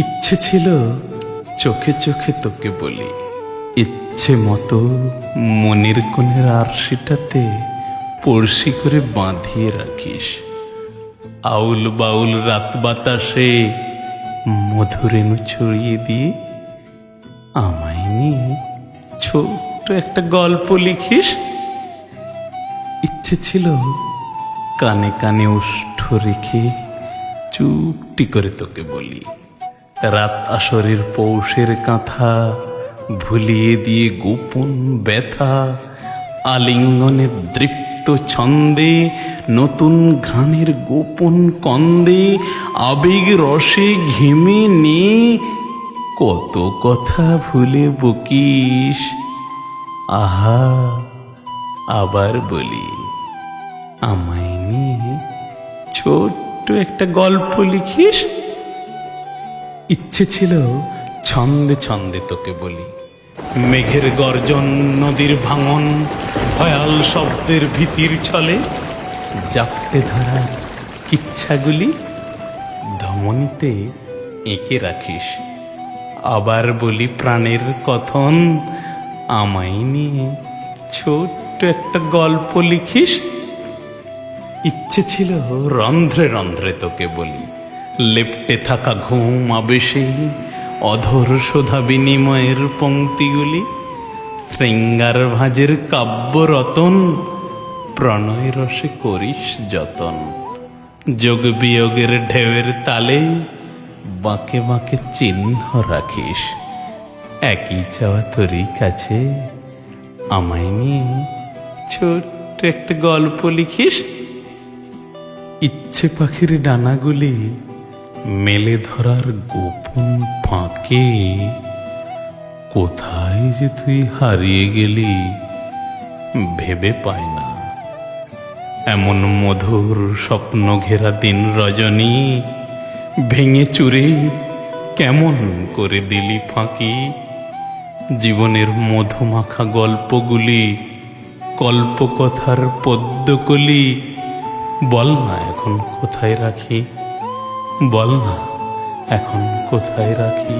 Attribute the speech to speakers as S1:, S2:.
S1: ইচ্ছে ছিল চোখে চোখে তোকে বলি, ইচ্ছে মতো মনের কোণের আরশিটাতে পড়শি করে বাঁধিয়ে রাখিস। আউল বাউল রাত বাতাসে মধুরেণু ছড়িয়ে দিয়ে আমায় নিয়ে ছোট্ট একটা গল্প লিখিস। ইচ্ছে ছিল কানে কানে ওষ্ঠ রেখে চুপটি করে তোকে বলি, রাত আসরের পৌষের কাঁথা ভুলিয়ে দিয়ে গোপন ব্যথা, আলিঙ্গনের দৃপ্ত ছন্দে নতুন ঘ্রাণের গোপন কন্দে, আবেগ রসে ঘেমে নিয়ে কত কথা ভুলে বকিস। আহা, আবার বলি, আমায় নিয়ে ছোট্ট একটা গল্প লিখিস। ইচ্ছে ছিল ছন্দে ছন্দে তোকে বলি, মেঘের গর্জন, নদীর ভাঙন, ভয়াল শব্দের ভীতির ছলে জাপটে ধরার কিচ্ছাগুলি ধমনীতে এঁকে রাখিস। আবার বলি প্রাণের কথন, আমায় নিয়ে ছোট্ট একটা গল্প লিখিস। ইচ্ছে ছিল রন্ধ্রে রন্ধ্রে তোকে বলি, লেপ্টে থাকা ঘুম আবেশে অধর শোধা বিনিময়ের পংক্তিগুলি, শৃঙ্গার ভাজের কাব্য রতন, প্রণয় রসে করিস যতন। যোগ বিয়োগের ঢেউয়ের তালে বাঁকে বাঁকে চিহ্ন রাখিস। একই চাওয়া তোরই কাছে, আমায় নিয়ে ছোট্ট একটা গল্প লিখিস। ইচ্ছে পাখির ডানাগুলি মেলে ধরার গোপন ফাঁকে কোথায় যে তুই হারিয়ে গেলি ভেবে পায় না। এমন মধুর স্বপ্ন ঘেরা দিন রজনী ভেঙে চুরে কেমন করে দিলি ফাঁকি। জীবনের মধুমাখা গল্পগুলি, কল্পকথার পদ্মকলি, বল না এখন কোথায় রাখি, বল না এখন কোথায় রাখি।